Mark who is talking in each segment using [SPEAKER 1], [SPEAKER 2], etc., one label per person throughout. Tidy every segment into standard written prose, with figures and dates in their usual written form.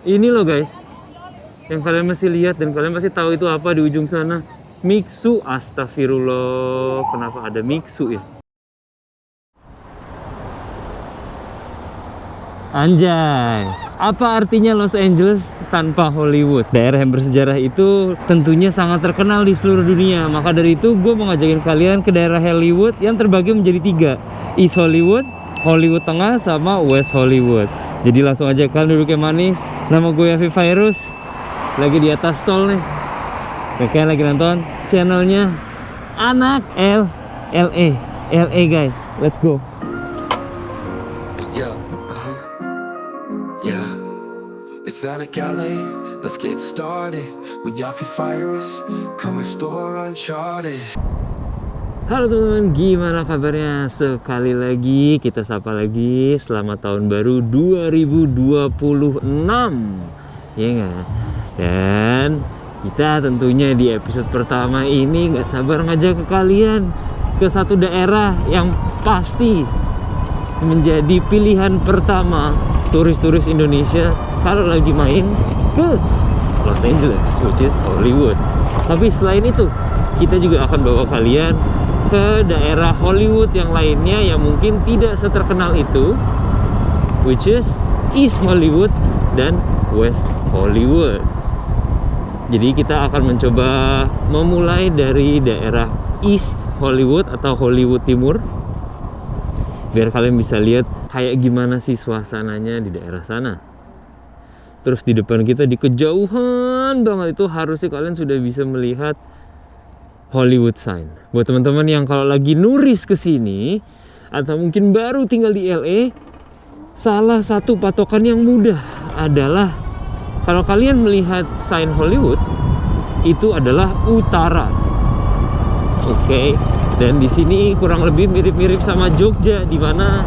[SPEAKER 1] Ini loh guys, yang kalian masih lihat dan kalian pasti tahu itu apa di ujung sana. Mixu, astagfirullah, kenapa ada Mixu ya? Anjay, apa artinya Los Angeles tanpa Hollywood? Daerah yang bersejarah itu tentunya sangat terkenal di seluruh dunia. Maka dari itu gue mau ngajakin kalian ke daerah Hollywood yang terbagi menjadi 3. East Hollywood, Hollywood Tengah, sama West Hollywood. Jadi langsung aja kalian duduk yang manis. Nama gue Yafi Virus, lagi di atas tol nih. Oke, lagi nonton channelnya Anak LA guys, let's go.
[SPEAKER 2] Yeah, it's Anak LA. Let's get started with Yafi Virus. Come explore Uncharted.
[SPEAKER 1] Halo teman-teman, gimana kabarnya? Sekali lagi kita sapa lagi selamat tahun baru 2026, ya nggak? Dan kita tentunya di episode pertama ini nggak sabar ngajak ke kalian ke satu daerah yang pasti menjadi pilihan pertama turis-turis Indonesia kalau lagi main ke Los Angeles, which is Hollywood. Tapi selain itu, kita juga akan bawa kalian ke daerah Hollywood yang lainnya yang mungkin tidak seterkenal itu, which is East Hollywood dan West Hollywood. Jadi kita akan mencoba memulai dari daerah East Hollywood atau Hollywood Timur, biar kalian bisa lihat kayak gimana sih suasananya di daerah sana. Terus di depan kita di kejauhan banget itu harusnya kalian sudah bisa melihat Hollywood sign. Buat teman-teman yang kalau lagi nuris ke sini atau mungkin baru tinggal di LA, salah satu patokan yang mudah adalah kalau kalian melihat sign Hollywood itu adalah utara. Oke. Dan di sini kurang lebih mirip-mirip sama Jogja, di mana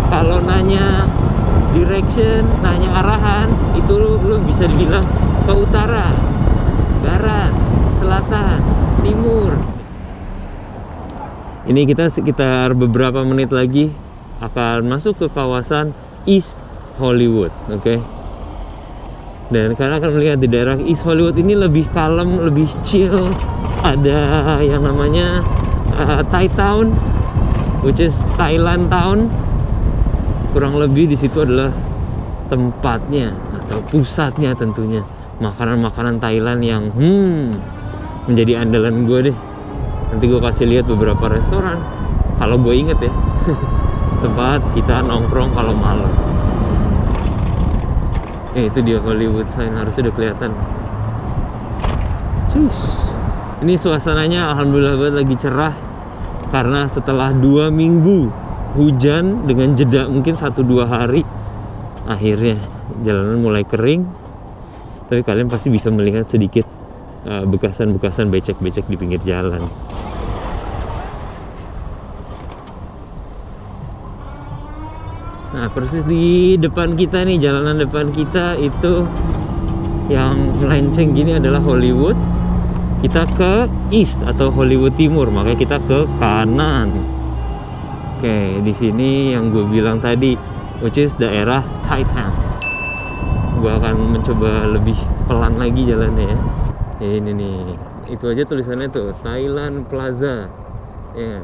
[SPEAKER 1] kalau nanya direction, nanya arahan, itu lu bisa dibilang ke utara, barat, selatan, timur. Ini kita sekitar beberapa menit lagi akan masuk ke kawasan East Hollywood, oke? Dan kalian akan melihat di daerah East Hollywood ini lebih kalem, lebih chill. Ada yang namanya Thai Town, which is Thailand Town. Kurang lebih di situ adalah tempatnya atau pusatnya tentunya makanan-makanan Thailand yang menjadi andalan gue deh. Nanti gue kasih lihat beberapa restoran kalau gue inget ya. Tempat kita nongkrong kalau malam. Itu dia Hollywood sign, harusnya udah kelihatan. Cus. Ini suasananya alhamdulillah banget lagi cerah, karena setelah 2 minggu hujan dengan jeda mungkin 1-2 hari, akhirnya jalanan mulai kering. Tapi kalian pasti bisa melihat sedikit bekasan-bekasan becek-becek di pinggir jalan. Nah, persis di depan kita nih, jalanan depan kita itu yang melenceng gini adalah Hollywood. Kita ke East atau Hollywood Timur, makanya kita ke kanan. Oke, di sini yang gue bilang tadi, which is daerah Thai Town. Gue akan mencoba lebih pelan lagi jalannya ya. Ini nih, itu aja tulisannya tuh Thailand Plaza, ya,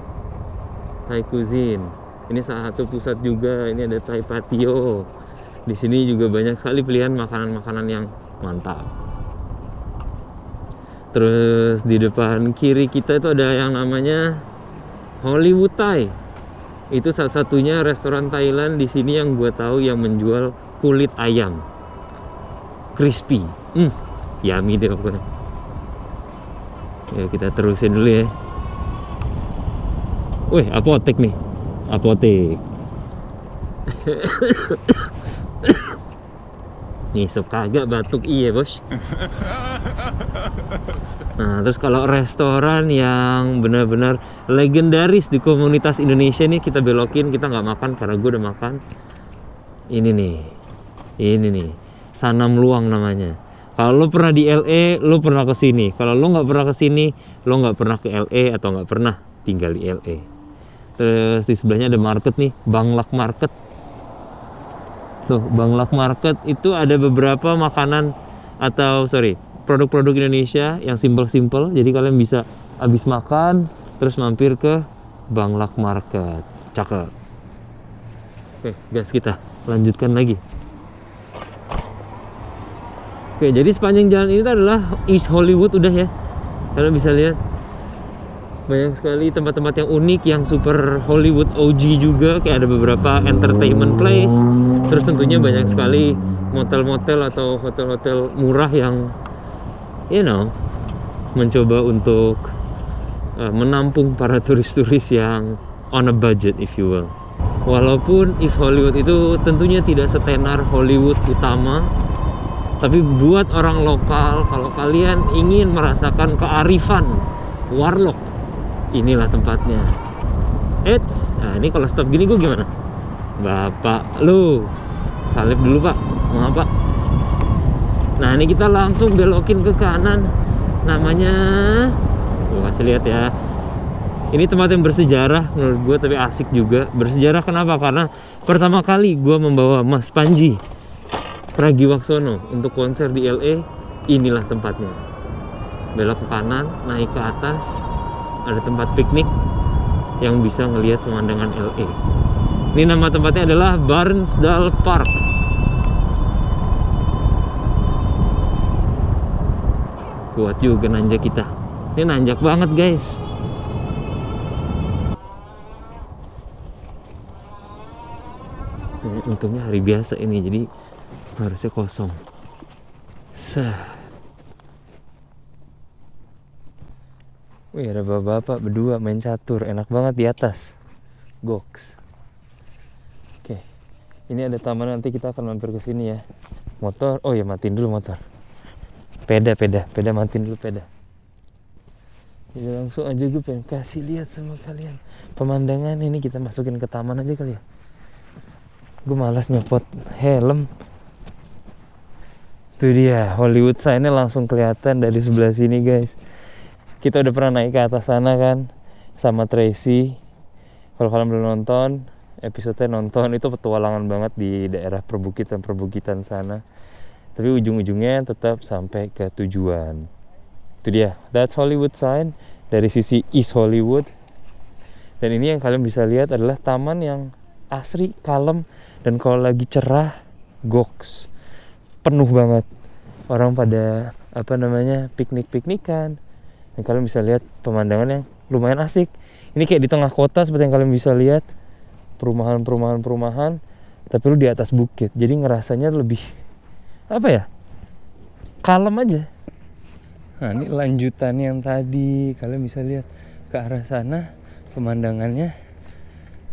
[SPEAKER 1] Thai Cuisine. Ini salah satu pusat juga. Ini ada Thai Patio. Di sini juga banyak sekali pilihan makanan-makanan yang mantap. Terus di depan kiri kita itu ada yang namanya Hollywood Thai. Itu salah satunya restoran Thailand di sini yang gue tahu yang menjual kulit ayam crispy. Yummy deh pokoknya. Ya, kita terusin dulu ya. Wih, apotek nih. Apotek. Ngisep kagak batuk iya bos. Nah, terus kalau restoran yang benar-benar legendaris di komunitas Indonesia nih kita belokin, kita nggak makan karena gue udah makan. Ini nih, Sanam Luang namanya. Kalau lo pernah di LA, lo pernah ke sini. Kalau lo nggak pernah ke sini, lo nggak pernah ke LA atau nggak pernah tinggal di LA. Terus di sebelahnya ada market nih, Banglak Market. Tuh, Bangladesh Market itu ada beberapa makanan atau produk-produk Indonesia yang simple-simple. Jadi kalian bisa habis makan terus mampir ke Bangladesh Market. Cakep. Oke, gas kita lanjutkan lagi. Oke, jadi sepanjang jalan ini adalah East Hollywood udah ya. Kalian bisa lihat banyak sekali tempat-tempat yang unik, yang super Hollywood OG juga, kayak ada beberapa entertainment place. Terus tentunya banyak sekali motel-motel atau hotel-hotel murah yang mencoba untuk menampung para turis-turis yang on a budget if you will. Walaupun East Hollywood itu tentunya tidak setenar Hollywood utama, tapi buat orang lokal, kalau kalian ingin merasakan kearifan warlock, inilah tempatnya. Nah ini kalau stop gini gue gimana? Bapak lu salib dulu pak, maaf pak. Nah ini kita langsung belokin ke kanan. Namanya, gue kasih lihat ya. Ini tempat yang bersejarah menurut gue, tapi asik juga. Bersejarah kenapa? Karena pertama kali gue membawa Mas Panji Pragiwaksono untuk konser di LA. Inilah tempatnya. Belok ke kanan, naik ke atas, ada tempat piknik yang bisa ngelihat pemandangan LA. Ini nama tempatnya adalah Barnsdall Park. Kuat juga nanjak kita. Ini nanjak banget guys. Ini untungnya hari biasa ini, jadi harusnya kosong. Wih, ada bapak-bapak berdua main catur, enak banget di atas. Goks. Oke. Ini ada taman, nanti kita akan mampir ke sini ya. Motor, oh ya matiin dulu motor. Peda matiin dulu peda. Jadi langsung aja gue pengen kasih lihat sama kalian pemandangan ini. Kita masukin ke taman aja kali ya. Gue malas nyopot helm. Tuh dia, Hollywood sign-nya langsung kelihatan dari sebelah sini guys. Kita udah pernah naik ke atas sana kan sama Tracy. Kalau kalian belum nonton episode-nya, nonton. Itu petualangan banget di daerah perbukitan sana. Tapi ujung-ujungnya tetap sampai ke tujuan. Itu dia, that's Hollywood sign dari sisi East Hollywood. Dan ini yang kalian bisa lihat adalah taman yang asri, kalem, dan kalau lagi cerah, goks, penuh banget. Orang pada piknik-piknikan. Dan kalian bisa lihat pemandangan yang lumayan asik. Ini kayak di tengah kota seperti yang kalian bisa lihat, perumahan, tapi lu di atas bukit. Jadi ngerasanya lebih kalem aja. Nah ini lanjutannya yang tadi, kalian bisa lihat ke arah sana, pemandangannya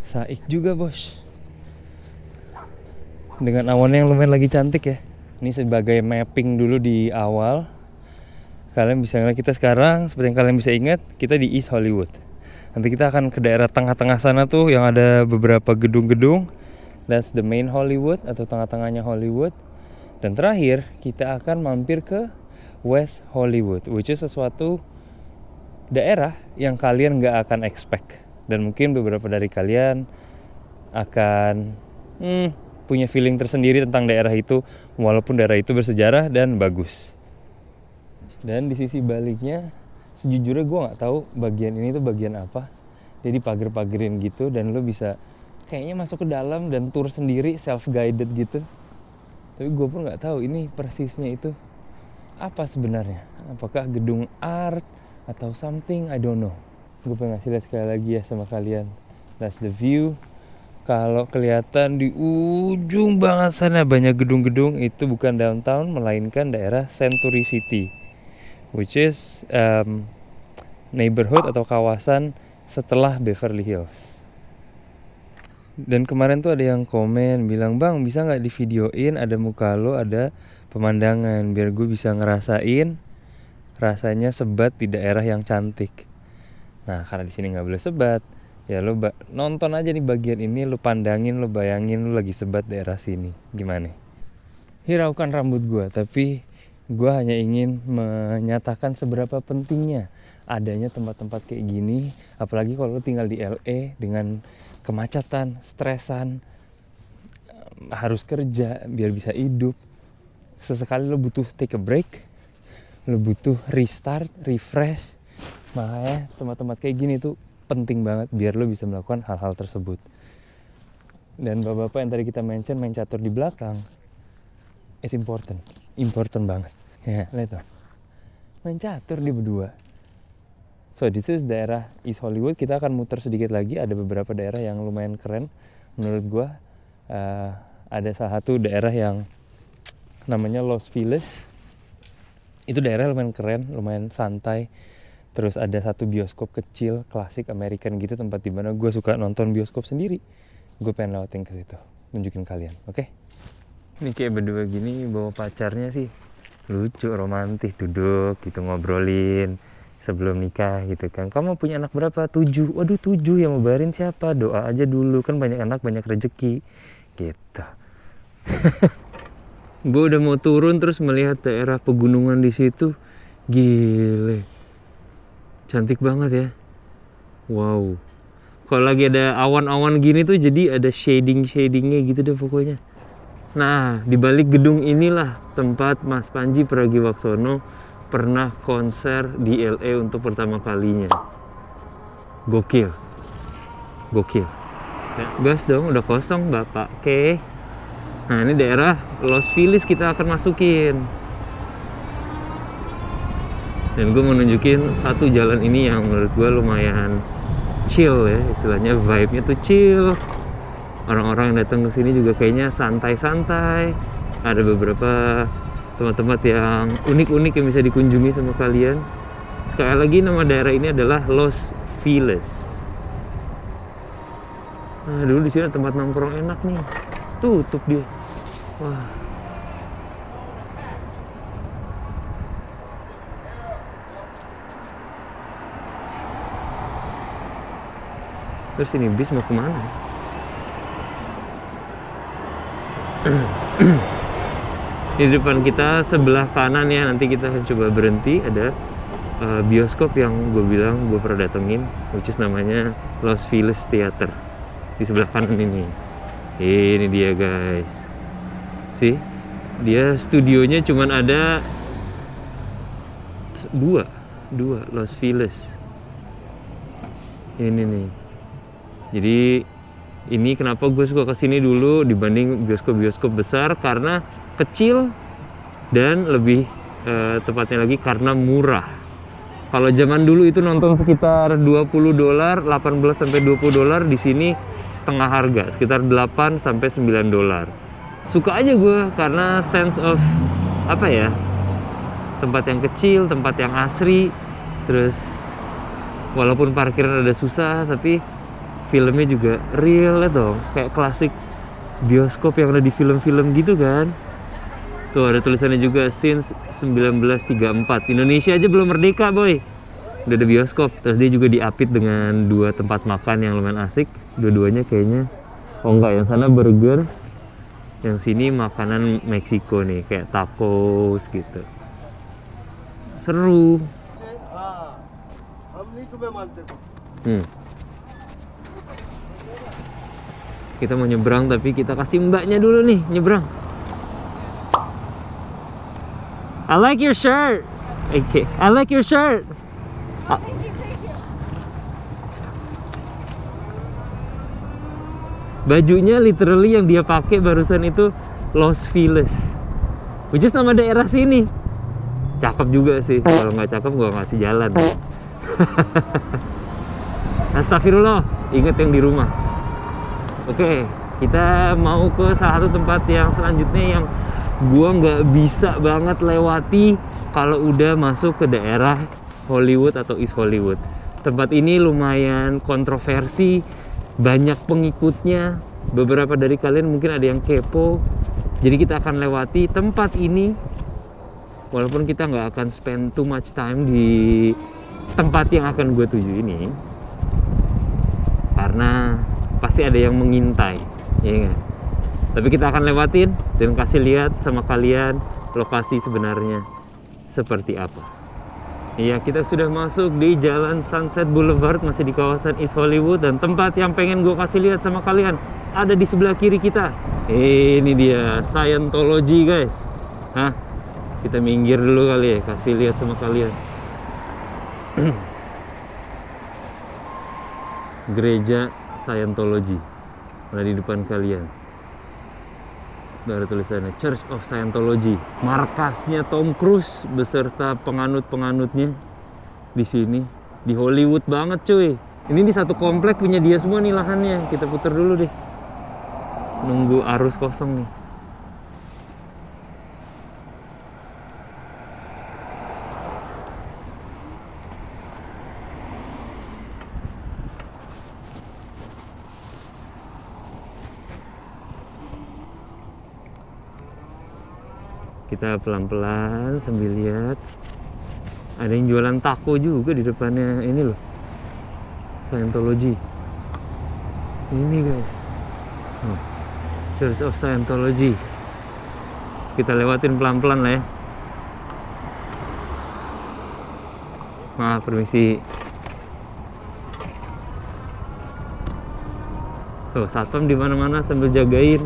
[SPEAKER 1] saik juga bos, dengan awannya yang lumayan lagi cantik ya. Ini sebagai mapping dulu di awal. Kalian bisa ngeliat kita sekarang, seperti yang kalian bisa ingat, kita di East Hollywood. Nanti kita akan ke daerah tengah-tengah sana tuh yang ada beberapa gedung-gedung. That's the main Hollywood atau tengah-tengahnya Hollywood. Dan terakhir kita akan mampir ke West Hollywood, which is sesuatu daerah yang kalian gak akan expect. Dan mungkin beberapa dari kalian akan punya feeling tersendiri tentang daerah itu, walaupun daerah itu bersejarah dan bagus. Dan di sisi baliknya, sejujurnya gue gak tahu bagian ini tuh bagian apa. Jadi pagar-pagarin gitu, dan lo bisa kayaknya masuk ke dalam dan tour sendiri, self-guided gitu. Tapi gue pun gak tahu ini persisnya itu apa sebenarnya. Apakah gedung art atau something, I don't know. Gue pengen ngasih lihat sekali lagi ya sama kalian. That's the view. Kalau kelihatan di ujung banget sana banyak gedung-gedung, itu bukan downtown, melainkan daerah Century City, which is neighborhood atau kawasan setelah Beverly Hills. Dan kemarin tuh ada yang komen bilang, bang bisa nggak di videoin ada muka lo, ada pemandangan, biar gue bisa ngerasain rasanya sebat di daerah yang cantik. Nah karena di sini nggak boleh sebat, ya lo nonton aja nih bagian ini, lo pandangin, lo bayangin lo lagi sebat daerah sini. Gimana? Hiraukan rambut gue, tapi gue hanya ingin menyatakan seberapa pentingnya adanya tempat-tempat kayak gini. Apalagi kalau lo tinggal di LA dengan kemacetan, stresan, harus kerja biar bisa hidup. Sesekali lo butuh take a break, lo butuh restart, refresh. Makanya tempat-tempat kayak gini tuh penting banget biar lo bisa melakukan hal-hal tersebut. Dan bapak-bapak yang tadi kita mention main catur di belakang, it's important banget. Ya, lihat tuh, main catur di berdua. So this is daerah East Hollywood. Kita akan muter sedikit lagi. Ada beberapa daerah yang lumayan keren menurut gua. Ada salah satu daerah yang namanya Los Feliz. Itu daerah lumayan keren, lumayan santai. Terus ada satu bioskop kecil, klasik American gitu, tempat dimana gue suka nonton bioskop sendiri. Gue pengen lewatin ke situ, tunjukin kalian, oke? Ini kayak berdua gini bawa pacarnya sih, lucu, romantis, duduk gitu ngobrolin sebelum nikah gitu kan. Kamu punya anak berapa? 7. Waduh 7, yang mau bayarin siapa? Doa aja dulu, kan banyak anak banyak rezeki gitu. Gue udah mau turun terus melihat daerah pegunungan di situ, gile. Cantik banget ya. Wow. Kalau lagi ada awan-awan gini tuh jadi ada shading-shadingnya gitu deh pokoknya. Nah, di balik gedung inilah tempat Mas Panji Pragiwaksono pernah konser di LA untuk pertama kalinya. Gokil. Ya, gas dong, udah kosong Bapak. Oke. Nah, ini daerah Los Feliz kita akan masukin. Dan gue mau nunjukin satu jalan ini yang menurut gue lumayan chill ya, istilahnya vibe-nya tuh chill. Orang-orang yang datang ke sini juga kayaknya santai-santai. Ada beberapa tempat-tempat yang unik-unik yang bisa dikunjungi sama kalian. Sekali lagi nama daerah ini adalah Los Feliz. Nah, dulu di sini tempat nongkrong enak nih. Tutup dia. Wah. Terus ini bis mau kemana? Di depan kita sebelah kanan ya, nanti kita akan coba berhenti. Ada bioskop yang gue bilang gue pernah datengin, which is namanya Los Feliz Theater. Di sebelah kanan ini. Ini dia guys. See? Dia studionya cuman ada dua Los Feliz. Ini nih. Jadi ini kenapa gue suka kesini dulu dibanding bioskop-bioskop besar, karena kecil dan lebih tepatnya lagi karena murah. Kalau zaman dulu itu nonton sekitar $20, 18 sampai $20, di sini setengah harga, sekitar 8 sampai $9. Suka aja gue karena sense of apa ya? Tempat yang kecil, tempat yang asri. Terus walaupun parkiran ada susah, tapi filmnya juga real ya dong, kayak klasik bioskop yang ada di film-film gitu kan. Tuh ada tulisannya juga since 1934. Indonesia aja belum merdeka boy, udah ada bioskop. Terus dia juga diapit dengan 2 tempat makan yang lumayan asik. Dua-duanya kayaknya, oh enggak, yang sana burger, yang sini makanan Meksiko nih, kayak tacos gitu. Seru. Kita mau nyebrang tapi kita kasih mbaknya dulu nih nyebrang. I like your shirt. Okay, I like your shirt. Bajunya literally yang dia pakai barusan itu Los Feliz, which is nama daerah sini. Cakep juga sih. Kalau nggak cakep gua ngasih jalan. Astagfirullah, ingat yang di rumah. Oke, kita mau ke salah satu tempat yang selanjutnya yang gua nggak bisa banget lewati kalau udah masuk ke daerah Hollywood atau East Hollywood. Tempat ini lumayan kontroversi, banyak pengikutnya. Beberapa dari kalian mungkin ada yang kepo. Jadi kita akan lewati tempat ini, walaupun kita nggak akan spend too much time di tempat yang akan gue tuju ini, karena pasti ada yang mengintai, ya gak? Tapi kita akan lewatin dan kasih lihat sama kalian lokasi sebenarnya seperti apa. Iya, kita sudah masuk di Jalan Sunset Boulevard, masih di kawasan East Hollywood, dan tempat yang pengen gue kasih lihat sama kalian ada di sebelah kiri kita. Ini dia Scientology guys. Hah? Kita minggir dulu kali ya, kasih lihat sama kalian. Gereja Scientology ada di depan kalian. Ada tulisannya Church of Scientology. Markasnya Tom Cruise beserta penganut-penganutnya di sini. Di Hollywood banget cuy. Ini di satu komplek punya dia semua nih lahannya. Kita putar dulu deh. Nunggu arus kosong nih. Kita pelan-pelan sambil lihat. Ada yang jualan taco juga di depannya ini loh. Scientology. Ini guys. Church of Scientology. Kita lewatin pelan-pelan lah ya. Maaf, permisi. Tuh, satpam di mana-mana sambil jagain.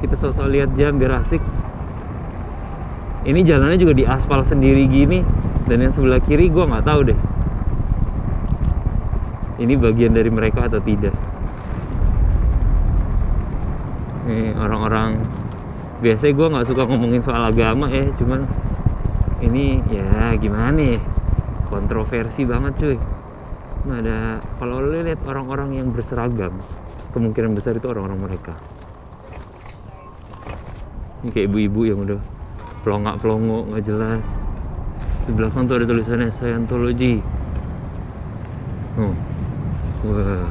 [SPEAKER 1] Kita sosok lihat jam biar asik. Ini jalannya juga di aspal sendiri gini, dan yang sebelah kiri gue nggak tahu deh. Ini bagian dari mereka atau tidak. Nih orang-orang, biasanya gue nggak suka ngomongin soal agama ya, cuman ini ya gimana nih, kontroversi banget cuy. Nah, ada, kalau lo lihat orang-orang yang berseragam, kemungkinan besar itu orang-orang mereka. Ini kayak ibu-ibu yang udah pelongak-pelongo nggak jelas. Sebelah kan tuh ada tulisannya Scientology. Wah,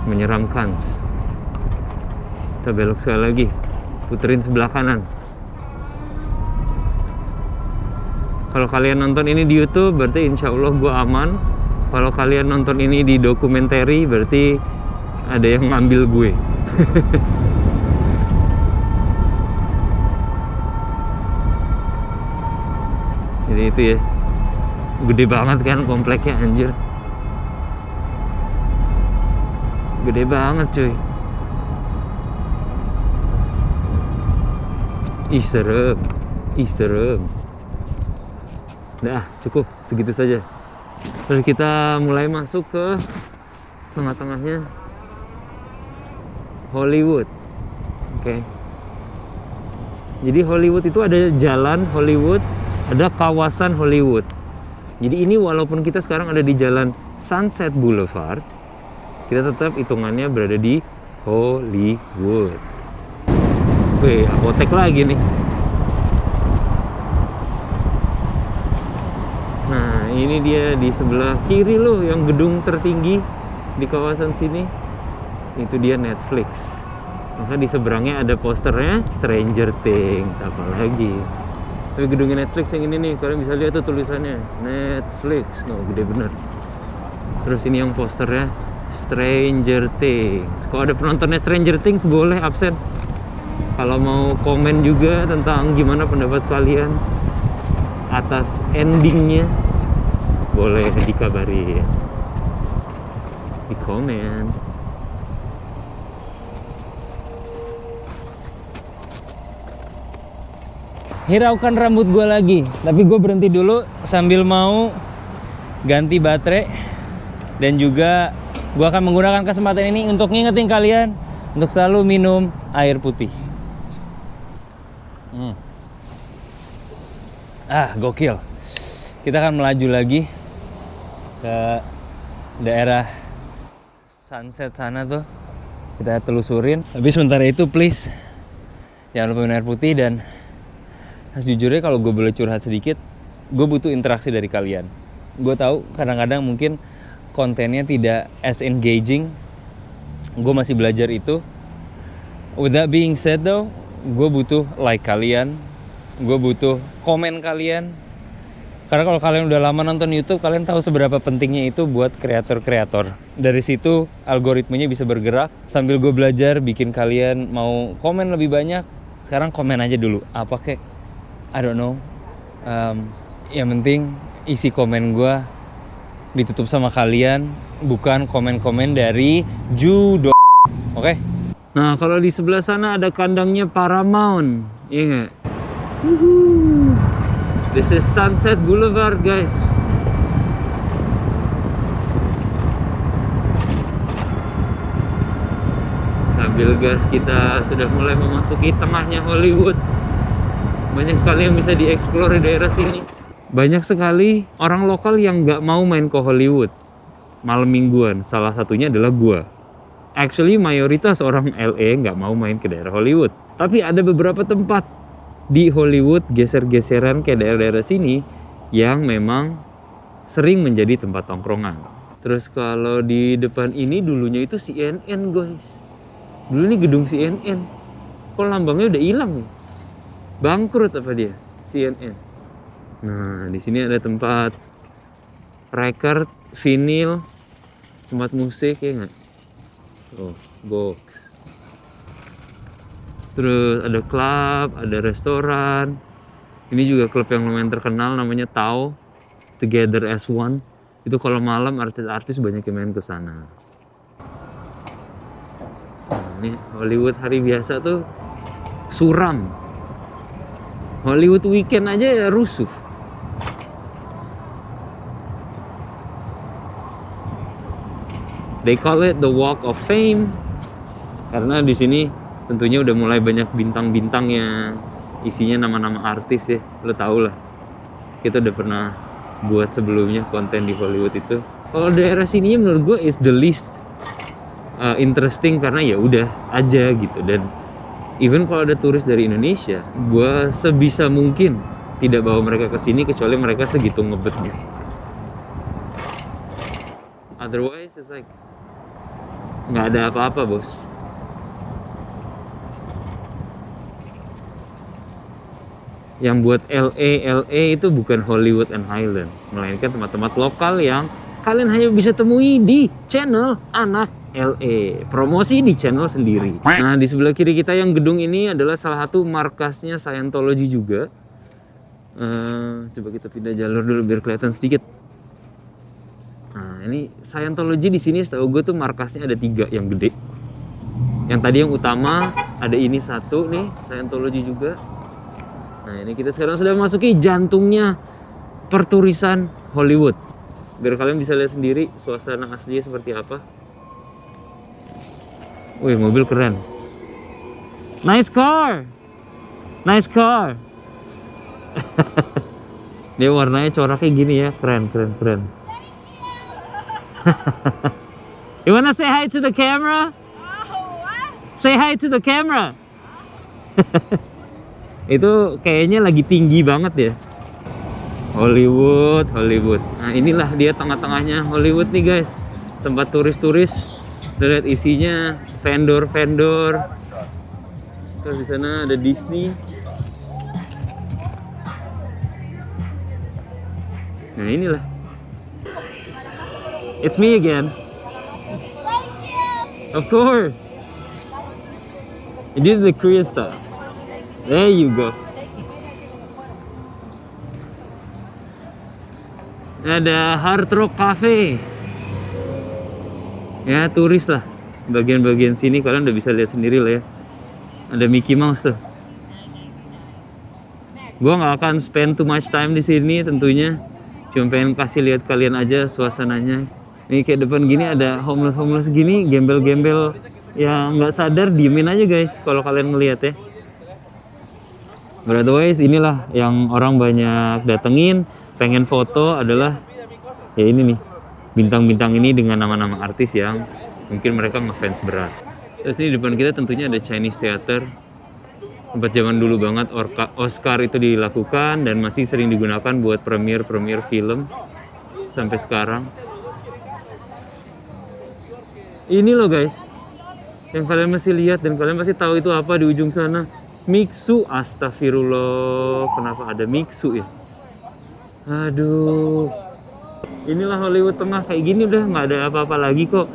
[SPEAKER 1] menyeramkan. Kita belok sekali lagi, puterin sebelah kanan. Kalau kalian nonton ini di YouTube, berarti insya Allah gue aman. Kalau kalian nonton ini di dokumenter, berarti ada yang ngambil gue. Jadi itu ya, gede banget kan kompleknya anjir. Gede banget cuy. Ih serem. Ih serem. Udah cukup segitu saja. Terus kita mulai masuk ke tengah-tengahnya Hollywood. Oke. Jadi Hollywood itu ada jalan Hollywood, ada kawasan Hollywood. Jadi ini walaupun kita sekarang ada di jalan Sunset Boulevard, kita tetap hitungannya berada di Hollywood. Wih, apotek lagi nih. Nah, ini dia di sebelah kiri loh yang gedung tertinggi di kawasan sini. Itu dia Netflix. Maka di seberangnya ada posternya Stranger Things, apa lagi. Tapi gedungnya Netflix yang ini nih, kalian bisa lihat tuh tulisannya Netflix. No, gede bener. Terus ini yang posternya Stranger Things. Kalau ada penontonnya Stranger Things boleh absen. Kalau mau komen juga tentang gimana pendapat kalian atas endingnya, boleh dikabari di komen. Hiraukan rambut gue lagi, tapi gue berhenti dulu sambil mau ganti baterai. Dan juga gue akan menggunakan kesempatan ini untuk ngingetin kalian untuk selalu minum air putih. Gokil. Kita akan melaju lagi ke daerah Sunset sana tuh. Kita telusurin. Tapi sementara itu please jangan lupa minum air putih. Dan sejujurnya kalau gue boleh curhat sedikit, gue butuh interaksi dari kalian. Gue tahu kadang-kadang mungkin kontennya tidak as engaging. Gue masih belajar itu. With that being said though, gue butuh like kalian, gue butuh komen kalian. Karena kalau kalian udah lama nonton YouTube, kalian tahu seberapa pentingnya itu buat kreator-kreator. Dari situ algoritmanya bisa bergerak. Sambil gue belajar bikin kalian mau komen lebih banyak. Sekarang komen aja dulu, apa kek? I don't know. Yang penting isi komen gue ditutup sama kalian, bukan komen-komen dari judo. Oke. Nah, kalau di sebelah sana ada kandangnya Paramount. Iya nggak? This is Sunset Boulevard, guys. Sambil gas kita sudah mulai memasuki tengahnya Hollywood. Banyak sekali yang bisa dieksplor di daerah sini. Banyak sekali orang lokal yang nggak mau main ke Hollywood malam mingguan. Salah satunya adalah gua. Actually mayoritas orang LA nggak mau main ke daerah Hollywood. Tapi ada beberapa tempat di Hollywood geser-geseran ke daerah-daerah sini yang memang sering menjadi tempat tongkrongan. Terus kalau di depan ini dulunya itu CNN, guys. Dulu ini gedung CNN. Kok lambangnya udah hilang ya? Bangkrut apa dia? CNN. Nah, di sini ada tempat record, vinyl, tempat musik ya nggak? Oh, box. Terus ada klub, ada restoran. Ini juga klub yang lumayan terkenal namanya Tao, Together as One. Itu kalau malam artis-artis banyak yang main ke sana. Nah, ini Hollywood hari biasa tuh suram. Hollywood weekend aja ya rusuh. They call it the Walk of Fame karena di sini tentunya udah mulai banyak bintang-bintang yang isinya nama-nama artis ya. Lo tau lah, kita udah pernah buat sebelumnya konten di Hollywood itu. Kalau daerah sini menurut gue is the least interesting karena ya udah aja gitu. Dan even kalau ada turis dari Indonesia, gue sebisa mungkin tidak bawa mereka ke sini kecuali mereka segitu ngebetnya. Otherwise it's like nggak ada apa-apa, bos. Yang buat LA itu bukan Hollywood and Highland, melainkan tempat-tempat lokal yang kalian hanya bisa temui di channel anak LA. Promosi di channel sendiri. Nah, di sebelah kiri kita yang gedung ini adalah salah satu markasnya Scientology juga. Coba kita pindah jalur dulu biar kelihatan sedikit. Nah, ini Scientology di sini setahu gue tuh markasnya ada 3 yang gede. Yang tadi yang utama ada ini satu nih, Scientology juga. Nah, ini kita sekarang sudah memasuki jantungnya perturisan Hollywood. Biar kalian bisa lihat sendiri suasana aslinya seperti apa. Wih, mobil keren. Nice car. Nice car. Dia warnanya coraknya gini ya, keren. You wanna say hi to the camera? Say hi to the camera. Itu kayaknya lagi tinggi banget ya. Hollywood. Nah, inilah dia tengah-tengahnya Hollywood nih, guys. Tempat turis-turis. Lihat isinya vendor. Terus di sana ada Disney. Nah, inilah. It's me again. Of course. You did the Korean stuff. There you go. Ada Hard Rock Cafe. Ya, turis lah. Bagian-bagian sini kalian udah bisa lihat sendiri lah ya. Ada Mickey Mouse tuh. Gua nggak akan spend too much time di sini tentunya. Cuma pengen kasih lihat kalian aja suasananya. Ini kayak depan gini ada homeless gini, gembel-gembel yang nggak sadar, diemin aja guys kalau kalian ngelihat ya. But otherwise inilah yang orang banyak datengin, pengen foto adalah ya ini nih, bintang-bintang ini dengan nama-nama artis yang mungkin mereka ngefans berat. Terus ini depan kita tentunya ada Chinese Theater, tempat zaman dulu banget Oscar itu dilakukan dan masih sering digunakan buat premier film sampai sekarang. Ini loh guys, yang kalian masih lihat dan kalian pasti tahu itu apa di ujung sana. Mixu, astagfirullah, kenapa ada Mixu ya? Aduh, inilah Hollywood tengah kayak gini udah nggak ada apa-apa lagi kok.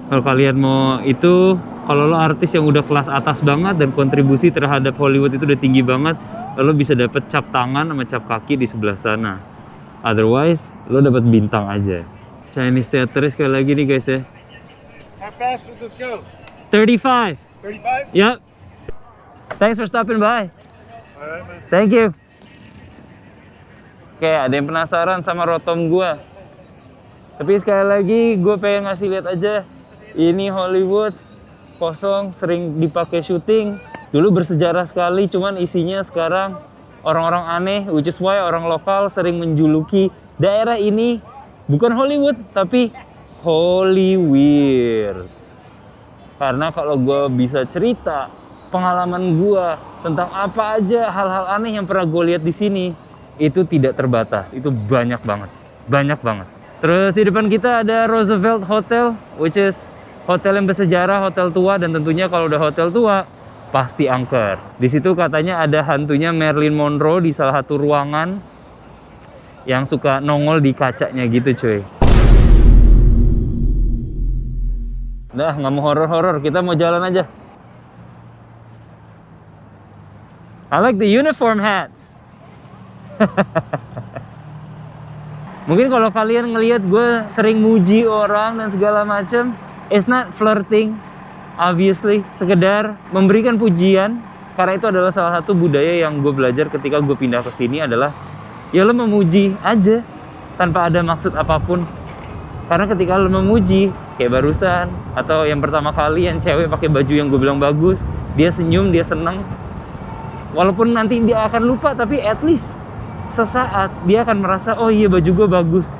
[SPEAKER 1] Kalau kalian mau itu, kalau lo artis yang udah kelas atas banget dan kontribusi terhadap Hollywood itu udah tinggi banget, lo bisa dapet cap tangan sama cap kaki di sebelah sana. Otherwise, lo dapat bintang aja. Chinese Theater sekali lagi nih guys ya.
[SPEAKER 3] How fast will this go?
[SPEAKER 1] 35.
[SPEAKER 3] 35?
[SPEAKER 1] Yep. Thanks for stopping by.
[SPEAKER 3] Alright, man.
[SPEAKER 1] Thank you. Oke, ada yang penasaran sama rotom gua. Tapi sekali lagi gue pengen ngasih lihat aja. Ini Hollywood kosong, sering dipakai syuting. Dulu bersejarah sekali, cuman isinya sekarang orang-orang aneh, which is why orang lokal sering menjuluki daerah ini bukan Hollywood, tapi Hollyweird. Karena kalau gue bisa cerita pengalaman gue tentang apa aja hal-hal aneh yang pernah gue lihat di sini, itu tidak terbatas, itu banyak banget, banyak banget. Terus di depan kita ada Roosevelt Hotel, which is hotel yang bersejarah, hotel tua, dan tentunya kalau udah hotel tua pasti angker. Di situ katanya ada hantunya Marilyn Monroe di salah satu ruangan yang suka nongol di kacanya gitu, cuy. Udah, nggak mau horor-horor, kita mau jalan aja. I like the uniform hats. Mungkin kalau kalian ngelihat gue sering muji orang dan segala macam, it's not flirting, obviously. Sekedar memberikan pujian, karena itu adalah salah satu budaya yang gue belajar ketika gue pindah ke sini adalah, ya lo memuji aja tanpa ada maksud apapun. Karena ketika lo memuji, kayak barusan, atau yang pertama kali yang cewek pakai baju yang gue bilang bagus, dia senyum, dia seneng. Walaupun nanti dia akan lupa, tapi at least sesaat dia akan merasa, oh iya baju gue bagus.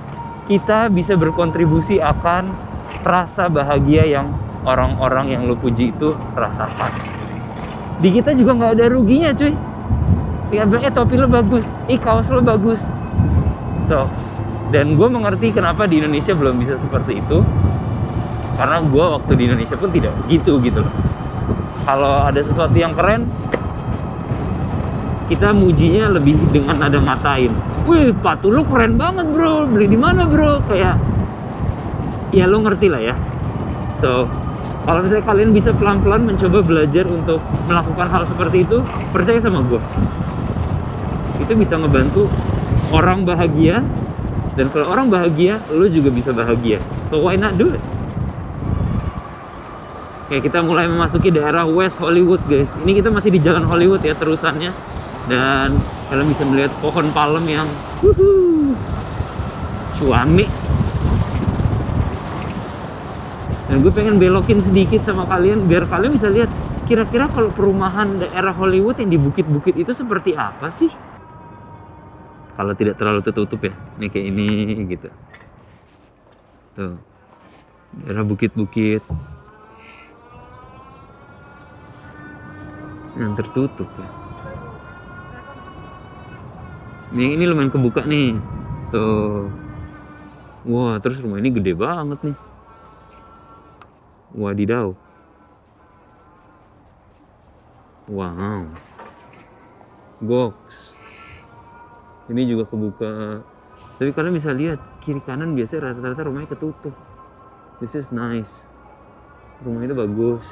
[SPEAKER 1] Kita bisa berkontribusi akan rasa bahagia yang orang-orang yang lo puji itu rasakan. Di kita juga nggak ada ruginya, cuy. Tinggal bilang, topi lo bagus, kaos lo bagus. So, dan gue mengerti kenapa di Indonesia belum bisa seperti itu. Karena gue waktu di Indonesia pun tidak gitu loh. Kalau ada sesuatu yang keren, kita mujinya lebih dengan nada ngatain. Wih, sepatu lu keren banget bro, beli di mana bro? Kayak, ya lo ngerti lah ya. So, kalau misalnya kalian bisa pelan-pelan mencoba belajar untuk melakukan hal seperti itu, percaya sama gue, itu bisa ngebantu orang bahagia. Dan kalau orang bahagia, lo juga bisa bahagia. So why not do it? Oke, kita mulai memasuki daerah West Hollywood, guys. Ini kita masih di Jalan Hollywood ya terusannya. Dan kalian bisa melihat pohon palem yang cuami. Dan gue pengen belokin sedikit sama kalian biar kalian bisa lihat kira-kira kalau perumahan daerah Hollywood yang di bukit-bukit itu seperti apa sih? Kalau tidak terlalu tertutup ya. Ini kayak ini gitu. Tuh. Daerah bukit-bukit yang tertutup ya. Ini lumayan kebuka nih. Tuh. Wah, terus rumah ini gede banget nih. Wadidaw. Wow. Goks. Ini juga kebuka. Tapi kalian bisa lihat kiri kanan biasanya rata-rata rumahnya ketutup. This is nice. Rumah itu bagus.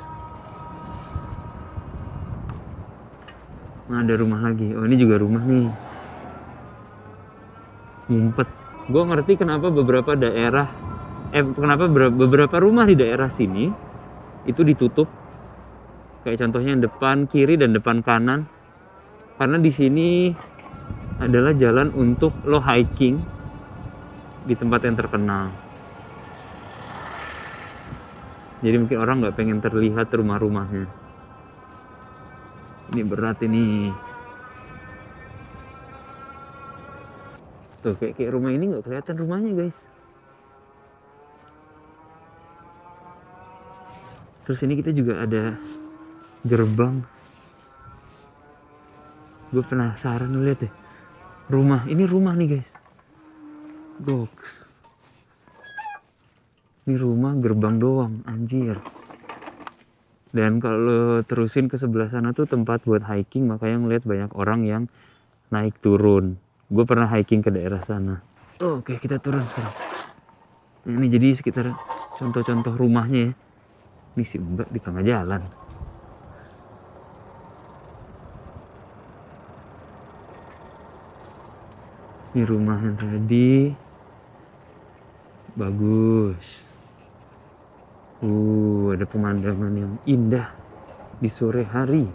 [SPEAKER 1] Nah, ada rumah lagi. Oh, ini juga rumah nih. Ngumpet. Gue ngerti kenapa beberapa daerah, kenapa beberapa rumah di daerah sini itu ditutup. Kayak contohnya yang depan kiri dan depan kanan. Karena di sini adalah jalan untuk lo hiking di tempat yang terkenal. Jadi mungkin orang nggak pengen terlihat rumah-rumahnya. Ini berat ini. Tuh kayak rumah ini nggak kelihatan rumahnya, guys. Terus ini kita juga ada gerbang. Gue penasaran lihat deh. Rumah, ini rumah nih, guys. Goks. Ini rumah gerbang doang, anjir. Dan kalau terusin ke sebelah sana tuh tempat buat hiking, makanya ngeliat banyak orang yang naik turun. Gue pernah hiking ke daerah sana. Oke, kita turun sekarang. Ini jadi sekitar contoh-contoh rumahnya ya. Ini si Mbak di tengah jalan. Ini rumah yang tadi. Bagus. Ada pemandangan yang indah di sore hari.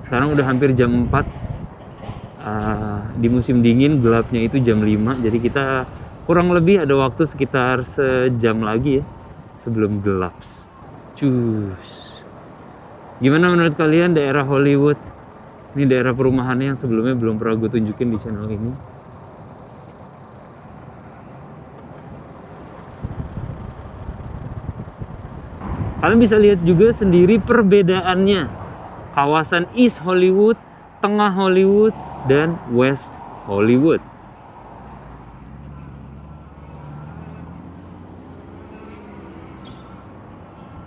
[SPEAKER 1] Sekarang udah hampir jam 4. Di musim dingin gelapnya itu jam 5. Jadi kita kurang lebih ada waktu sekitar sejam lagi ya sebelum gelap. Cus. Gimana menurut kalian daerah Hollywood? Ini daerah perumahannya yang sebelumnya belum pernah gue tunjukin di channel ini. Kalian bisa lihat juga sendiri perbedaannya. Kawasan East Hollywood, Tengah Hollywood, dan West Hollywood.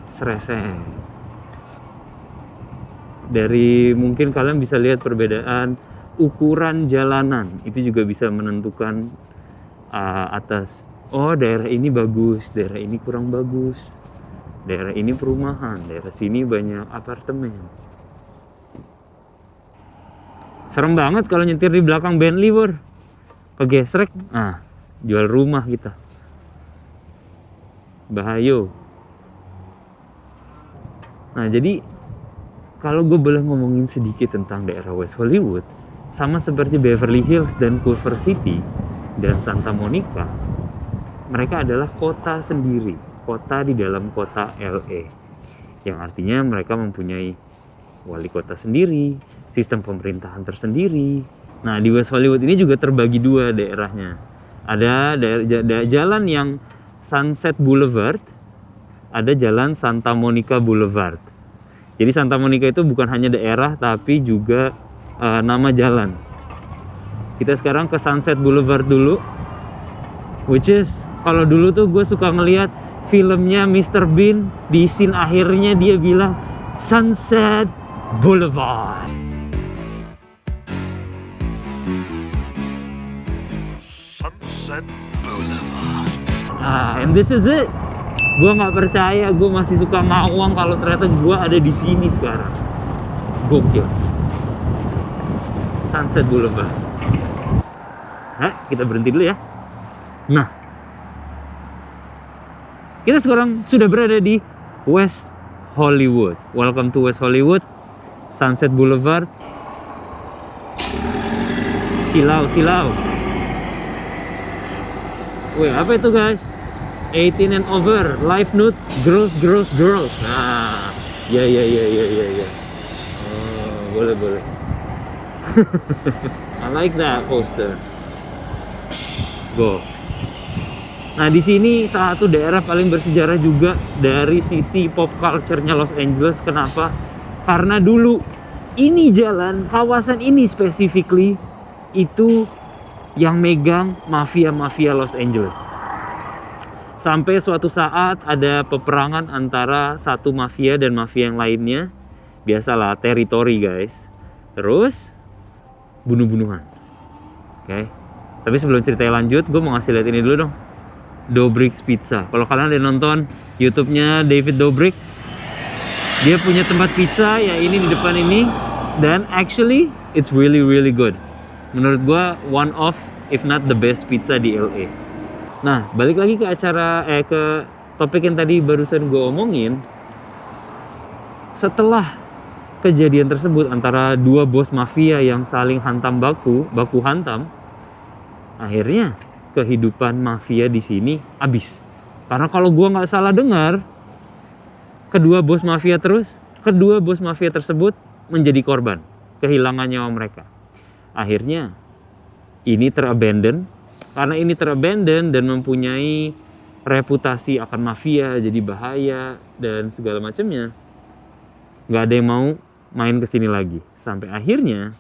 [SPEAKER 1] Sreseng. Dari mungkin kalian bisa lihat perbedaan ukuran jalanan. Itu juga bisa menentukan atas, oh daerah ini bagus, daerah ini kurang bagus. Daerah ini perumahan, daerah sini banyak apartemen. Serem banget kalau nyetir di belakang Bentley, bor. Kegesrek, jual rumah kita. Bahayo. Nah, jadi kalau gue boleh ngomongin sedikit tentang daerah West Hollywood, sama seperti Beverly Hills dan Culver City dan Santa Monica, mereka adalah kota sendiri. Kota di dalam kota LA, yang artinya mereka mempunyai wali kota sendiri, sistem pemerintahan tersendiri. Nah, di West Hollywood ini juga terbagi dua daerahnya. Ada jalan yang Sunset Boulevard, ada jalan Santa Monica Boulevard. Jadi Santa Monica itu bukan hanya daerah tapi juga nama jalan. Kita sekarang ke Sunset Boulevard dulu, which is kalau dulu tuh gue suka ngelihat filmnya Mr. Bean, di scene akhirnya dia bilang Sunset Boulevard. Sunset Boulevard. And this is it. Gue nggak percaya, gue masih suka ngawang kalau ternyata gue ada di sini sekarang. Gokil. Sunset Boulevard. Kita berhenti dulu ya. Nah, kita sekarang sudah berada di West Hollywood. Welcome to West Hollywood, Sunset Boulevard. Silau. Wih, apa itu guys? 18 and over, live nude, girls. Nah, ya. Oh, boleh. I like that poster. Go. Nah, di sini salah satu daerah paling bersejarah juga dari sisi pop culture-nya Los Angeles. Kenapa? Karena dulu ini jalan, kawasan ini specifically itu yang megang mafia Los Angeles. Sampai suatu saat ada peperangan antara satu mafia dan mafia yang lainnya. Biasalah, teritori guys. Terus bunuh-bunuhan. Oke. Tapi sebelum ceritanya lanjut, gue mau ngasih lihat ini dulu dong. Dobrik's Pizza. Kalau kalian ada nonton YouTube-nya David Dobrik, dia punya tempat pizza ya ini di depan ini, dan actually it's really good. Menurut gua one of if not the best pizza di LA. Nah, balik lagi ke acara ke topik yang tadi barusan gue omongin. Setelah kejadian tersebut antara dua bos mafia yang saling hantam baku hantam, akhirnya kehidupan mafia di sini habis. Karena kalau gua nggak salah dengar, kedua bos mafia tersebut menjadi korban, kehilangan nyawa mereka. Akhirnya ini terabandon. Karena ini terabandon dan mempunyai reputasi akan mafia, jadi bahaya dan segala macamnya, nggak ada yang mau main kesini lagi. Sampai akhirnya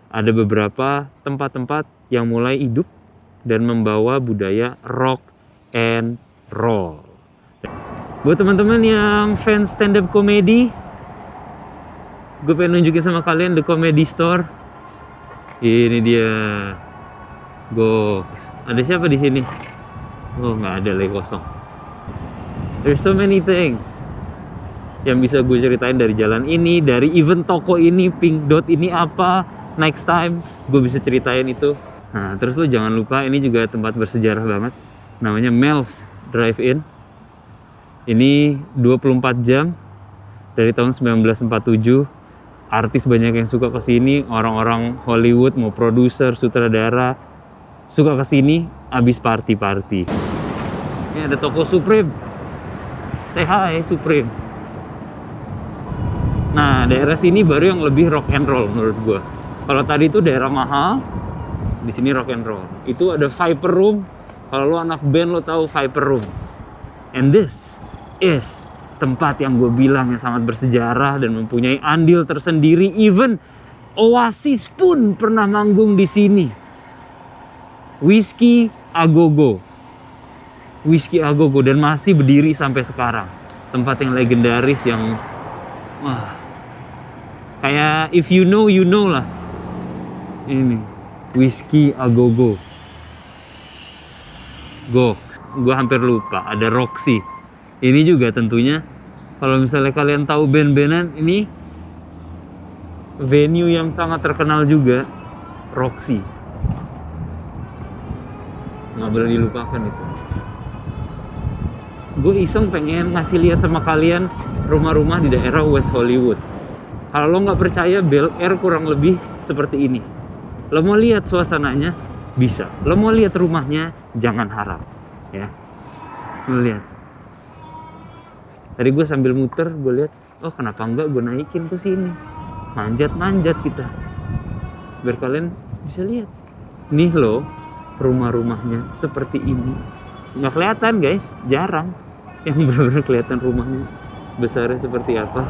[SPEAKER 1] ada beberapa tempat-tempat yang mulai hidup dan membawa budaya rock and roll. Buat teman-teman yang fans stand up comedy, gue pengen nunjukin sama kalian The Comedy Store. Ini dia. Goks. Ada siapa di sini? Oh, nggak ada, lagi kosong. There's so many things yang bisa gue ceritain dari jalan ini, dari event toko ini, Pink Dot ini apa. Next time gue bisa ceritain itu. Nah, terus lo jangan lupa ini juga tempat bersejarah banget. Namanya Mel's drive-in. Ini 24 jam dari tahun 1947. Artis banyak yang suka ke sini, orang-orang Hollywood mau produser, sutradara suka ke sini habis party-party. Ini ada toko Supreme. Say hi Supreme. Nah, daerah sini baru yang lebih rock and roll menurut gua. Kalau tadi itu daerah mahal, di sini rock and roll. Itu ada Viper Room. Kalau lo anak band lo tahu Viper Room. And this is tempat yang gue bilang yang sangat bersejarah dan mempunyai andil tersendiri. Even Oasis pun pernah manggung di sini. Whiskey A Go Go. Whiskey A Go Go, dan masih berdiri sampai sekarang. Tempat yang legendaris yang wah, kayak if you know lah. Ini Whiskey A Go Go. Gue hampir lupa ada Roxy. Ini juga tentunya kalau misalnya kalian tahu band-bandan, ini venue yang sangat terkenal juga, Roxy. Nggak boleh dilupakan itu. Gue iseng pengen ngasih lihat sama kalian rumah-rumah di daerah West Hollywood. Kalau lo nggak percaya, Bel Air kurang lebih seperti ini. Lo mau lihat suasananya, bisa. Lo mau lihat rumahnya, jangan harap. Ya, lo lihat. Tadi gue sambil muter, gue lihat, oh kenapa enggak gue naikin ke sini, manjat kita, biar kalian bisa lihat. Nih loh, rumah-rumahnya seperti ini. Nggak kelihatan guys, jarang yang benar-benar kelihatan rumahnya besarnya seperti apa.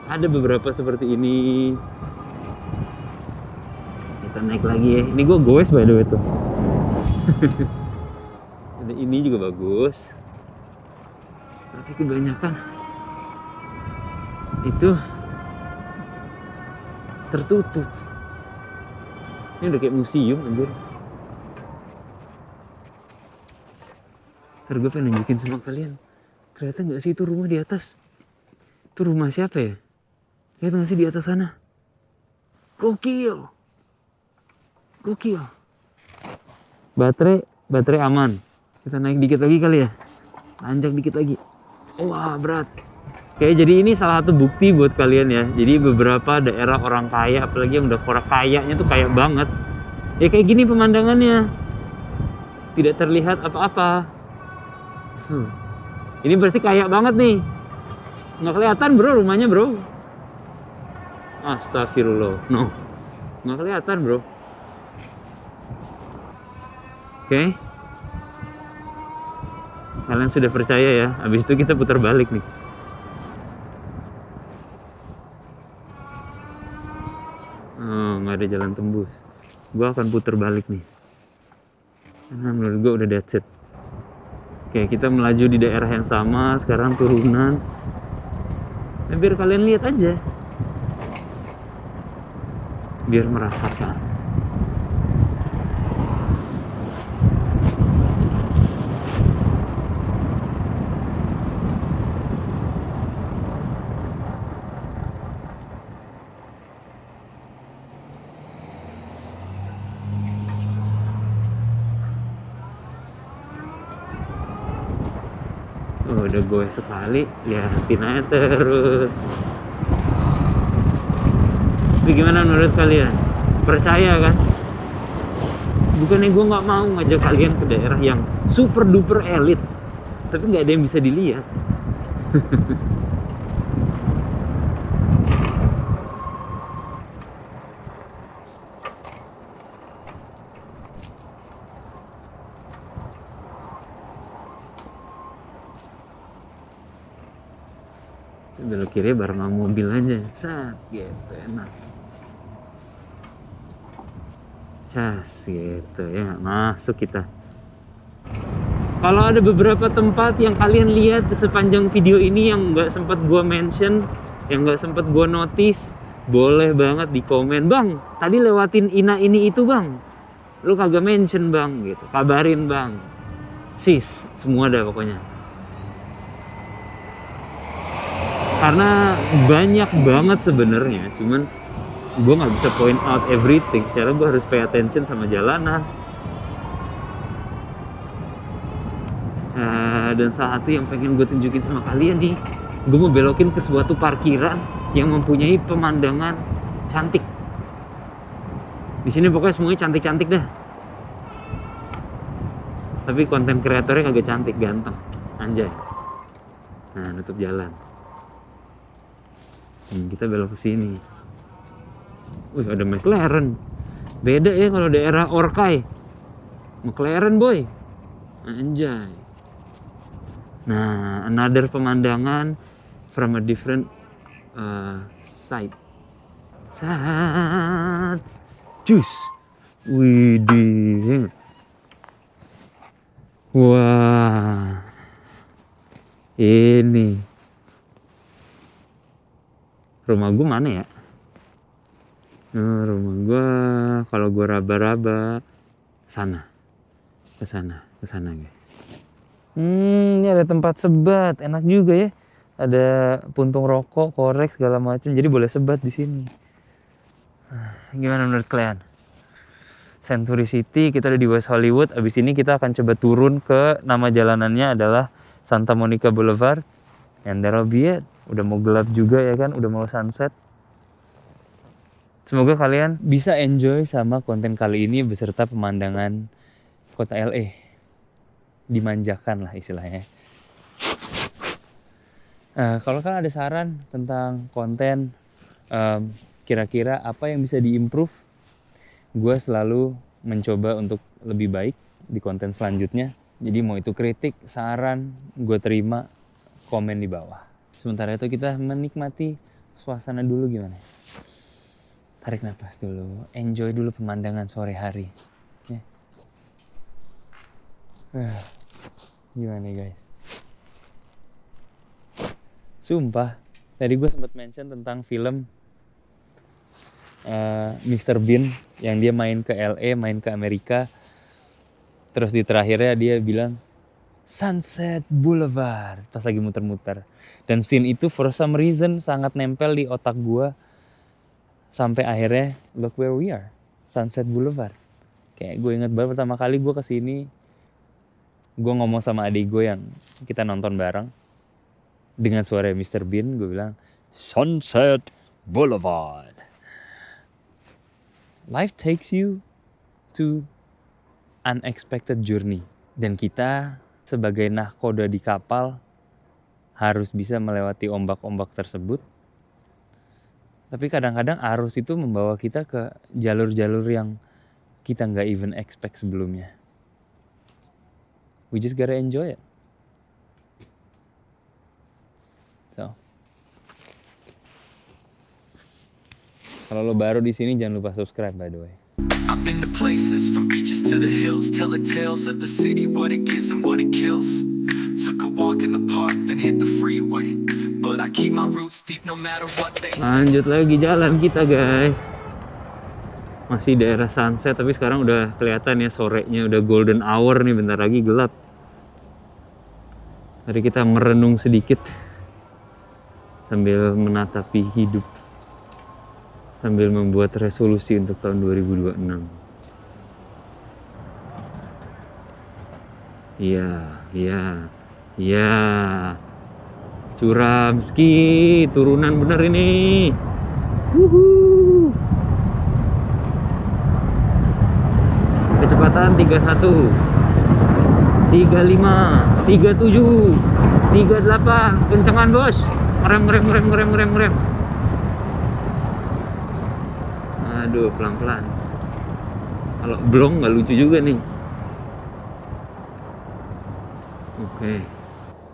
[SPEAKER 1] Ada beberapa seperti ini. Kita naik lagi ya. Ini gue goes by the way tuh. Ini juga bagus. Tapi kebanyakan itu tertutup. Ini udah kayak museum anjir. Ntar gue pengen nunjukin sama kalian. Kelihatan gak sih itu rumah di atas? Itu rumah siapa ya? Kelihatan gak sih di atas sana? Gokil. Baterai aman. Kita naik dikit lagi kali ya. Tanjak dikit lagi. Wah, berat. Oke, jadi ini salah satu bukti buat kalian ya. Jadi beberapa daerah orang kaya, apalagi yang udah kayanya tuh kaya banget. Ya kayak gini pemandangannya. Tidak terlihat apa-apa. Ini berarti kaya banget nih. Nggak kelihatan bro rumahnya bro. Astagfirullah. No. Nggak kelihatan bro. Oke. Kalian sudah percaya ya. Habis itu kita putar balik nih. Oh, nggak ada jalan tembus. Gue akan putar balik nih. Karena menurut gue udah that's it. Oke, kita melaju di daerah yang sama. Sekarang turunan. Nah, biar kalian lihat aja. Biar merasakan. Oh, udah gue sekali, liatin aja terus. Tapi gimana menurut kalian? Percaya kan? Bukannya gue nggak mau ngajak kalian ke daerah yang super duper elit, tapi nggak ada yang bisa dilihat. Belok kiri bareng sama mobil aja, sat gitu enak, cas gitu ya, masuk kita. Kalau ada beberapa tempat yang kalian lihat sepanjang video ini yang nggak sempat gue mention, yang nggak sempat gue notice, boleh banget di komen, bang tadi lewatin ini itu bang, lu kagak mention bang gitu, kabarin bang, sis, semua dah pokoknya. Karena banyak banget sebenarnya, cuman gue nggak bisa point out everything. Secara gue harus pay attention sama jalanan. Dan salah satu yang pengen gue tunjukin sama kalian nih, gue mau belokin ke suatu parkiran yang mempunyai pemandangan cantik. Di sini pokoknya semuanya cantik-cantik dah. Tapi konten kreatornya kagak cantik, ganteng, anjay. Nah, nutup jalan. Kita belok ke sini. Wih, ada McLaren. Beda ya kalau daerah Orkai. McLaren boy. Anjay. Nah, another pemandangan from a different side. Cus. Widih. Wah. Ini. Rumah gue mana ya? Rumah gue, kalau gue raba-raba sana, ke sana guys. Ini ada tempat sebat, enak juga ya. Ada puntung rokok, korek segala macam, jadi boleh sebat di sini. Gimana menurut kalian? Century City, kita ada di West Hollywood. Abis ini kita akan coba turun ke, nama jalanannya adalah Santa Monica Boulevard. And that'll be it. Udah mau gelap juga ya kan, udah mau sunset. Semoga kalian bisa enjoy sama konten kali ini beserta pemandangan kota LA. Dimanjakan lah istilahnya. Kalau kalian ada saran tentang konten, kira-kira apa yang bisa diimprove, gue selalu mencoba untuk lebih baik di konten selanjutnya. Jadi mau itu kritik, saran, gue terima, komen di bawah. Sementara itu kita menikmati suasana dulu gimana? Tarik nafas dulu, enjoy dulu pemandangan sore hari. Ya. Gimana nih guys? Sumpah, tadi gue sempat mention tentang film Mr. Bean yang dia main ke LA, main ke Amerika. Terus di terakhirnya dia bilang Sunset Boulevard pas lagi muter-muter. Dan scene itu for some reason sangat nempel di otak gue. Sampai akhirnya look where we are, Sunset Boulevard. Kayak gue inget banget pertama kali gue kesini, gue ngomong sama adik gue yang kita nonton bareng. Dengan suara Mr. Bean, gue bilang Sunset Boulevard. Life takes you to unexpected journey. Dan kita sebagai nahkoda di kapal harus bisa melewati ombak-ombak tersebut. Tapi kadang-kadang arus itu membawa kita ke jalur-jalur yang kita nggak even expect sebelumnya. We just gotta enjoy it. So, kalau lo baru di sini jangan lupa subscribe by the way.
[SPEAKER 2] I've been to places from beaches to the hills, telling tales of the city, what it gives and what it kills. Took a walk in the park, then hit the freeway. But I keep my roots deep no matter what they say.
[SPEAKER 1] Lanjut lagi jalan kita guys. Masih daerah Sunset, tapi sekarang udah kelihatan ya sorenya, udah golden hour nih, bentar lagi gelap. Mari kita merenung sedikit sambil menatapi hidup, sambil membuat resolusi untuk tahun 2026. Iya. Curam ski, turunan bener ini. Wuhuu. Kecepatan 31, 35, 37, 38. Kencengan bos. Ngerem. Aduh, pelan-pelan. Kalau blong nggak lucu juga nih. Oke.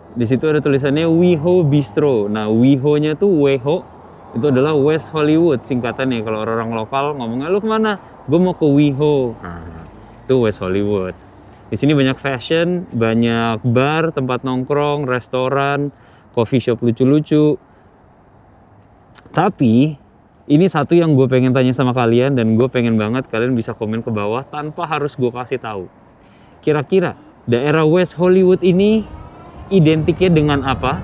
[SPEAKER 1] Di situ ada tulisannya WeHo Bistro. Nah, WeHo-nya tuh WeHo itu adalah West Hollywood singkatannya. Kalau orang lokal ngomongnya lu kemana? Gue mau ke WeHo. Nah, itu West Hollywood. Di sini banyak fashion, banyak bar, tempat nongkrong, restoran, coffee shop lucu-lucu. Tapi ini satu yang gue pengen tanya sama kalian dan gue pengen banget kalian bisa komen ke bawah tanpa harus gue kasih tahu. Kira-kira daerah West Hollywood ini identiknya dengan apa?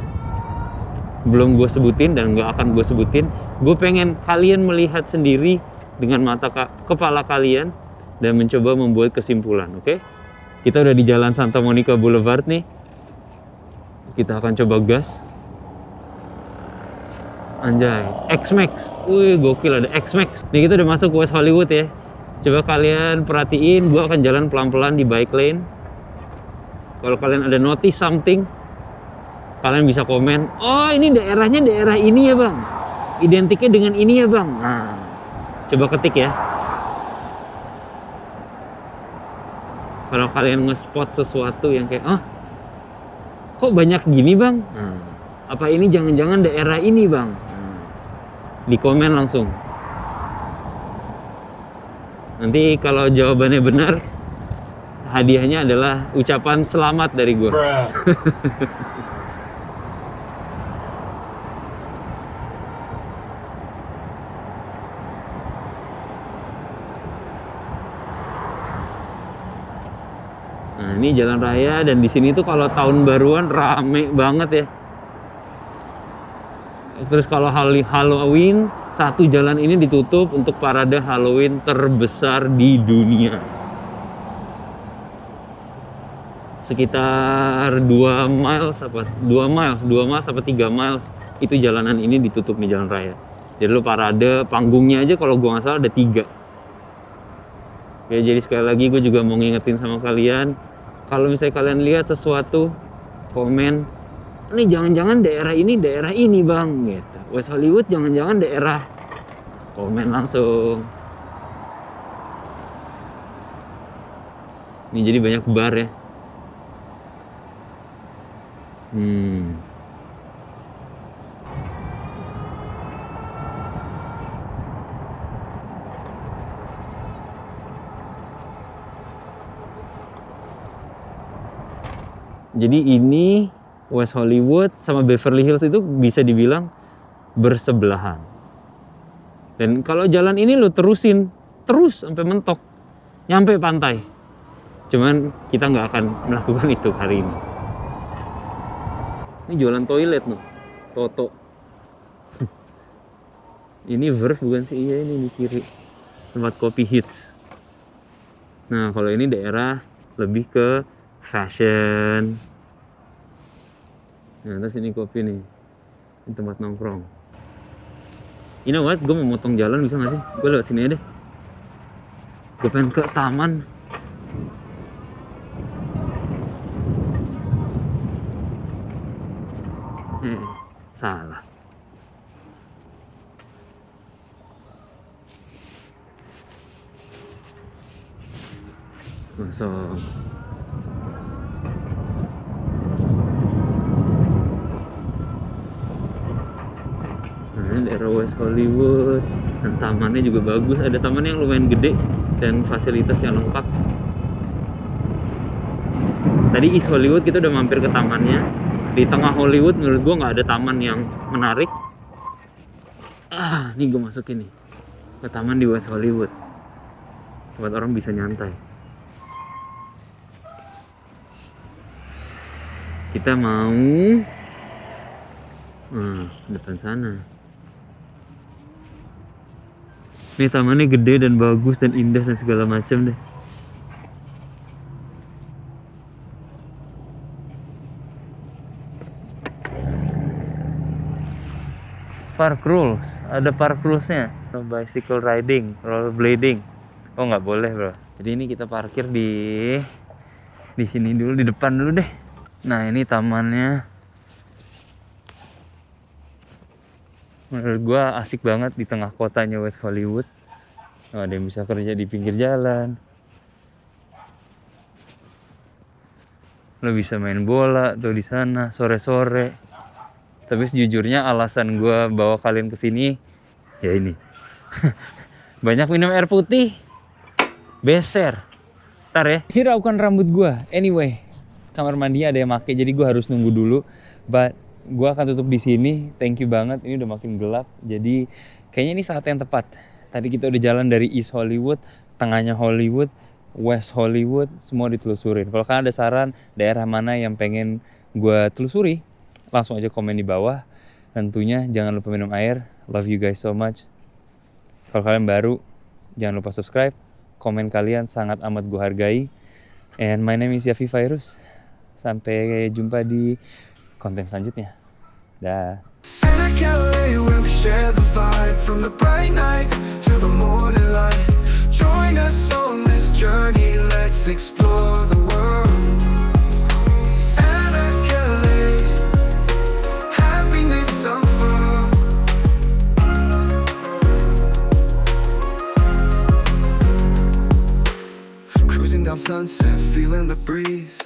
[SPEAKER 1] Belum gue sebutin dan gak akan gue sebutin. Gue pengen kalian melihat sendiri dengan mata kepala kalian dan mencoba membuat kesimpulan, oke? Kita udah di jalan Santa Monica Boulevard nih. Kita akan coba gas. Anjay, X-Max. Wih, gokil, ada X-Max. Nih kita udah masuk ke West Hollywood ya. Coba kalian perhatiin, gua akan jalan pelan-pelan di bike lane. Kalau kalian ada notice something, kalian bisa komen, oh ini daerahnya daerah ini ya bang, identiknya dengan ini ya bang. Nah, coba ketik ya. Kalau kalian nge-spot sesuatu yang kayak, oh kok banyak gini bang, nah, apa ini jangan-jangan daerah ini bang, nah, di komen langsung. Nanti kalau jawabannya benar, hadiahnya adalah ucapan selamat dari gue. Nah, ini jalan raya dan di sini tuh kalau tahun baruan rame banget ya. Terus kalau Halloween, satu jalan ini ditutup untuk parade Halloween terbesar di dunia. Sekitar 2 miles apa 2 miles apa 3 miles itu jalanan ini ditutup nih jalan raya. Jadi lu parade panggungnya aja kalau gua nggak salah ada 3. Oke, jadi sekali lagi gue juga mau ngingetin sama kalian, kalau misalnya kalian lihat sesuatu, komen, ini jangan-jangan daerah ini bang, gitu. West Hollywood jangan-jangan daerah, komen langsung. Ini jadi banyak bar ya. Jadi ini West Hollywood sama Beverly Hills itu bisa dibilang bersebelahan. Dan kalau jalan ini lo terusin terus sampai mentok, nyampe pantai. Cuman kita nggak akan melakukan itu hari ini. Ini jualan toilet loh, Toto. Ini Verve bukan sih? Iya ini di kiri, tempat kopi hits. Nah kalau ini daerah lebih ke fashion. Nah terus ini kopi nih, ini tempat nongkrong. You know what, gue mau motong jalan bisa gak sih? Gue lewat sini aja deh. Gue pengen ke taman. Salah. Masuk. Ini daerah West Hollywood dan tamannya juga bagus. Ada taman yang lumayan gede dan fasilitas yang lengkap. Tadi East Hollywood kita udah mampir ke tamannya. Di tengah Hollywood menurut gua nggak ada taman yang menarik. Nih gue masukin nih ke taman di West Hollywood. Tempat orang bisa nyantai. Kita mau depan sana. Nih tamannya gede dan bagus dan indah dan segala macam deh. Park rules, ada park rulesnya. No bicycle riding, rollerblading. Oh nggak boleh bro. Jadi ini kita parkir di sini dulu, di depan dulu deh. Nah ini tamannya. Menurut gua asik banget di tengah kotanya West Hollywood. Oh, ada yang bisa kerja di pinggir jalan. Lo bisa main bola tuh di sana sore-sore. Tapi sejujurnya alasan gue bawa kalian ke sini ya ini. Banyak minum air putih. Beser. Ntar ya. Hiraukan rambut gue. Anyway, kamar mandi ada yang make, jadi gue harus nunggu dulu. But gue akan tutup di sini. Thank you banget. Ini udah makin gelap. Jadi kayaknya ini saat yang tepat. Tadi kita udah jalan dari East Hollywood, tengahnya Hollywood, West Hollywood, semua ditelusurin. Kalau kalian ada saran daerah mana yang pengen gue telusuri, langsung aja komen di bawah. Tentunya jangan lupa minum air. Love you guys so much. Kalau kalian baru, jangan lupa subscribe. Komen kalian sangat amat gue hargai. And my name is Yafi Virus. Sampai jumpa di konten selanjutnya. Dah.
[SPEAKER 3] Anak LA where we share the vibe from the bright nights to the morning light. Join us on this journey, let's explore the world. Anak LA, happiness unfurled. Cruising down Sunset, feeling the breeze.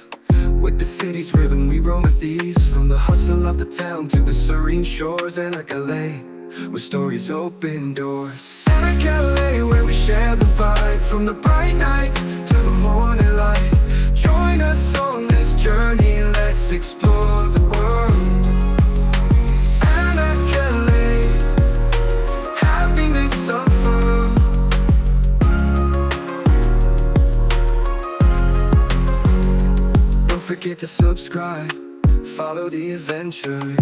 [SPEAKER 3] With the city's rhythm we roam with ease. From the hustle of the town to the serene shores. Anak LA, where stories open doors. Anak LA, where we share the vibe from the bright nights to the morning light. Join us on this journey, let's explore the world. Anak LA, happiness unfurled. Don't forget to subscribe, follow the adventure.